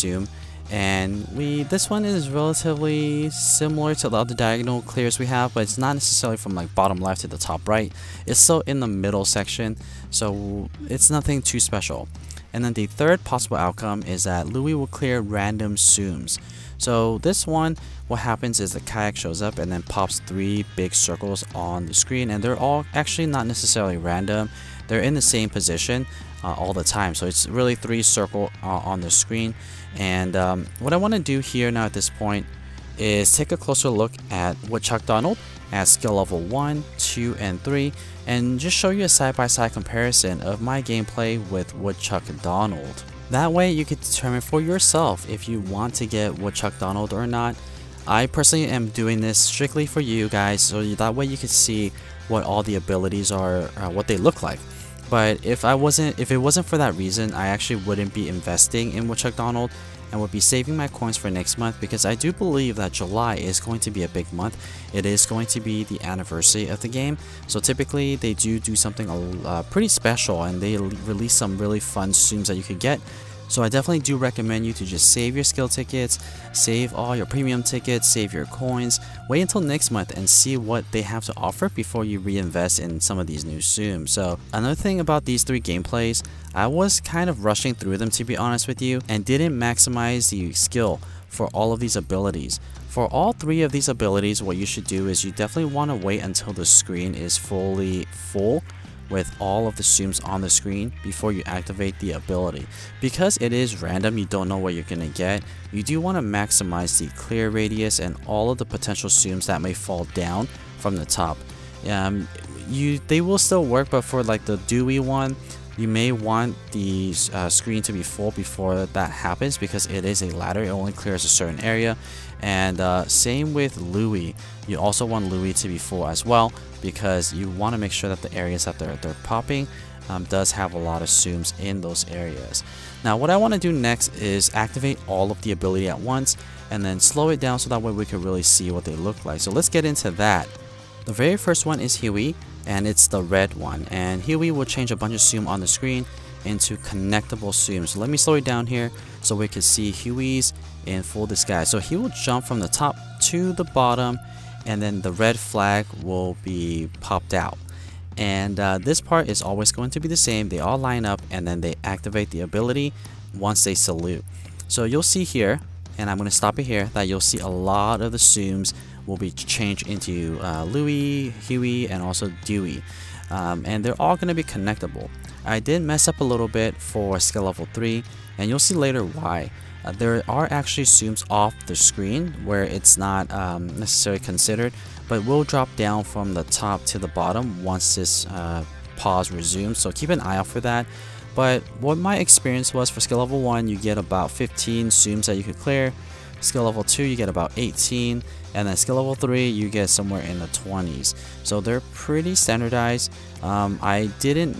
Tsum, and this one is relatively similar to the other diagonal clears we have, but it's not necessarily from like bottom left to the top right. It's still in the middle section, so it's nothing too special. And then the third possible outcome is that Louis will clear random Tsums. So this one, what happens is the kayak shows up and then pops 3 big circles on the screen, and they're all actually not necessarily random. They're in the same position all the time, so it's really 3 circles on the screen. And what I want to do here now at this point is take a closer look at Woodchuck Donald at skill level 1, 2, and 3, and just show you a side-by-side comparison of my gameplay with Woodchuck Donald. That way you can determine for yourself if you want to get Woodchuck Donald or not. I personally am doing this strictly for you guys, so that way you can see what all the abilities are, what they look like. But if it wasn't for that reason, I actually wouldn't be investing in Woodchuck Donald and would be saving my coins for next month, because I do believe that July is going to be a big month. It is going to be the anniversary of the game, so typically they do something pretty special, and they release some really fun Tsums that you could get. So I definitely do recommend you to just save your skill tickets, save all your premium tickets, save your coins, wait until next month and see what they have to offer before you reinvest in some of these new Tsums. So another thing about these 3 gameplays, I was kind of rushing through them, to be honest with you, and didn't maximize the skill for all of these abilities. For all 3 of these abilities, what you should do is you definitely want to wait until the screen is fully full with all of the Tsums on the screen before you activate the ability. Because it is random, you don't know what you're gonna get, you do want to maximize the clear radius and all of the potential Tsums that may fall down from the top. They will still work, but for like the dewy one, you may want the screen to be full before that happens, because it is a ladder, it only clears a certain area. And same with Louis, you also want Louis to be full as well, because you want to make sure that the areas that they're popping does have a lot of Tsums in those areas. Now what I want to do next is activate all of the ability at once and then slow it down so that way we can really see what they look like. So let's get into that. The very first one is Huey, and it's the red one, and Huey will change a bunch of Tsum on the screen into connectable Tsum. So let me slow it down here so we can see Huey's in full disguise. So he will jump from the top to the bottom, and then the red flag will be popped out. And this part is always going to be the same. They all line up and then they activate the ability once they salute. So you'll see here, and I'm going to stop it here, that you'll see a lot of the Tsums will be changed into Louis, Huey, and also Dewey. And they're all going to be connectable. I did mess up a little bit for skill level 3, and you'll see later why. There are actually Tsums off the screen where it's not necessarily considered, but will drop down from the top to the bottom once this pause resumes, so keep an eye out for that. But what my experience was, for skill level 1 you get about 15 Tsums that you could clear, skill level 2 you get about 18, and then skill level 3 you get somewhere in the 20s. So they're pretty standardized. I didn't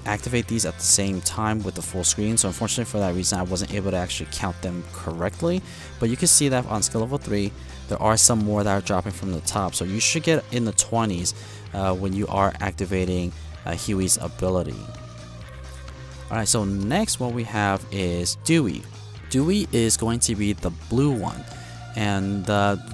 activate these at the same time with the full screen, so unfortunately for that reason I wasn't able to actually count them correctly. But you can see that on skill level 3 there are some more that are dropping from the top, so you should get in the 20s when you are activating Huey's ability. Alright, so next what we have is Dewey. Dewey is going to be the blue one, and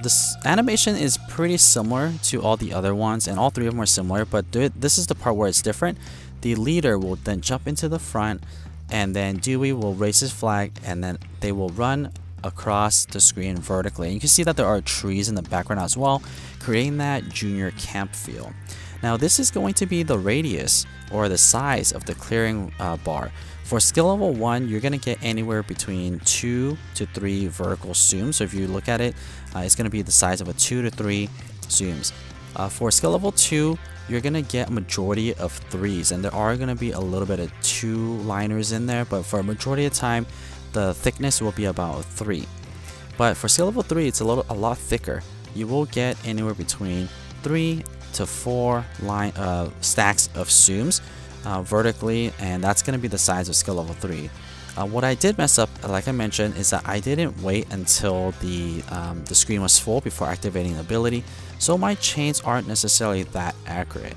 this animation is pretty similar to all the other ones, and all 3 of them are similar, but this is the part where it's different. The leader will then jump into the front, and then Dewey will raise his flag, and then they will run across the screen vertically. And you can see that there are trees in the background as well, creating that junior camp feel. Now this is going to be the radius or the size of the clearing bar. For skill level 1, you're going to get anywhere between 2 to 3 vertical Tsums. So if you look at it, it's going to be the size of a 2 to 3 Tsums. For skill level 2, you're going to get a majority of 3s, and there are going to be a little bit of 2-liners in there, but for a majority of the time, the thickness will be about 3. But for skill level 3, it's a lot thicker. You will get anywhere between 3 to 4 stacks of Tsums vertically, and that's going to be the size of skill level 3. What I did mess up, like I mentioned, is that I didn't wait until the screen was full before activating the ability, so my chains aren't necessarily that accurate.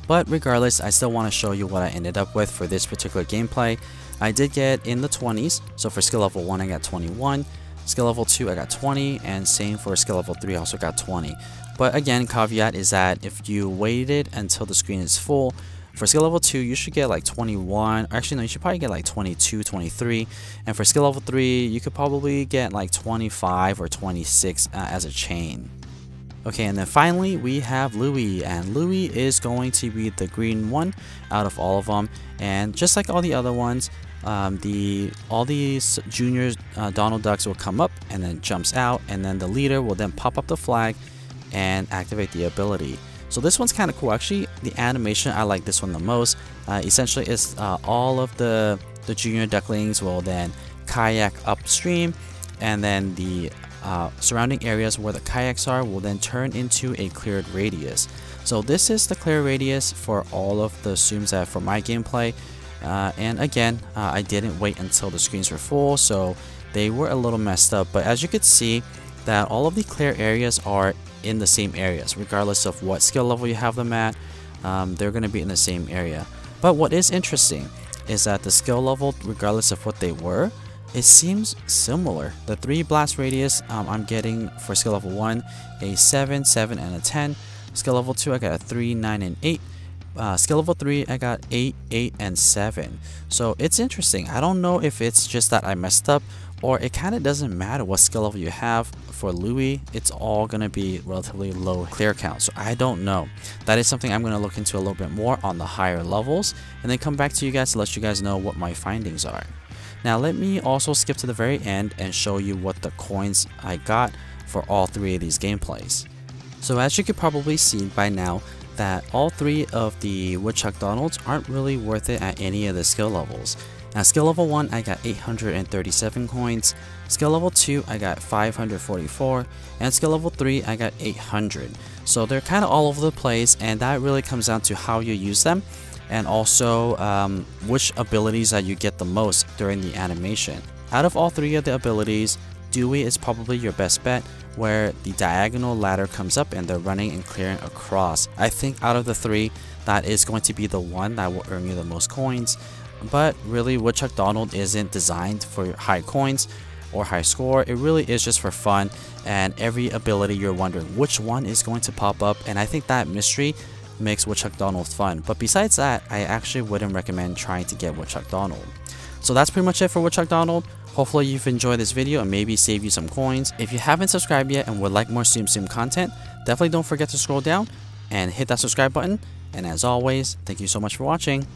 But regardless, I still want to show you what I ended up with for this particular gameplay. I did get in the 20s, so for skill level 1 I got 21, skill level 2 I got 20, and same for skill level 3 I also got 20. But again, caveat is that if you waited until the screen is full, for skill level 2 you should get like 21, actually no, you should probably get like 22, 23, and for skill level 3 you could probably get like 25 or 26 as a chain. Okay, and then finally we have Louie, and Louie is going to be the green one out of all of them, and just like all the other ones, all these junior Donald Ducks will come up and then jumps out, and then the leader will then pop up the flag and activate the ability. So this one's kind of cool. Actually, the animation, I like this one the most. Essentially, it's all of the junior ducklings will then kayak upstream, and then the surrounding areas where the kayaks are will then turn into a cleared radius. So this is the clear radius for all of the zooms that for my gameplay. And again, I didn't wait until the screens were full, so they were a little messed up. But as you can see, that all of the clear areas are in the same areas, regardless of what skill level you have them at. They're going to be in the same area. But what is interesting is that the skill level, regardless of what they were, it seems similar. The 3 blast radius, I'm getting for skill level 1 a 7, 7, and a 10. Skill level 2 I got a 3, 9, and 8. Skill level 3 I got 8, 8, and 7. So it's interesting. I don't know if it's just that I messed up, or it kind of doesn't matter what skill level you have. For Louie, it's all going to be relatively low clear count, so I don't know. That is something I'm going to look into a little bit more on the higher levels, and then come back to you guys to let you guys know what my findings are. Now let me also skip to the very end and show you what the coins I got for all 3 of these gameplays. So as you could probably see by now, that all 3 of the Woodchuck Donalds aren't really worth it at any of the skill levels. Now skill level 1 I got 837 coins, skill level 2 I got 544, and skill level 3 I got 800. So they're kind of all over the place, and that really comes down to how you use them, and also which abilities that you get the most during the animation. Out of all 3 of the abilities, Dewey is probably your best bet, where the diagonal ladder comes up and they're running and clearing across. I think out of the 3, that is going to be the one that will earn you the most coins. But really, Woodchuck Donald isn't designed for high coins or high score. It really is just for fun, and every ability you're wondering which one is going to pop up, and I think that mystery makes Woodchuck Donald fun. But besides that, I actually wouldn't recommend trying to get Woodchuck Donald. So that's pretty much it for Woodchuck Donald. Hopefully you've enjoyed this video and maybe save you some coins. If you haven't subscribed yet and would like more Tsum Tsum content, definitely don't forget to scroll down and hit that subscribe button. And as always, thank you so much for watching.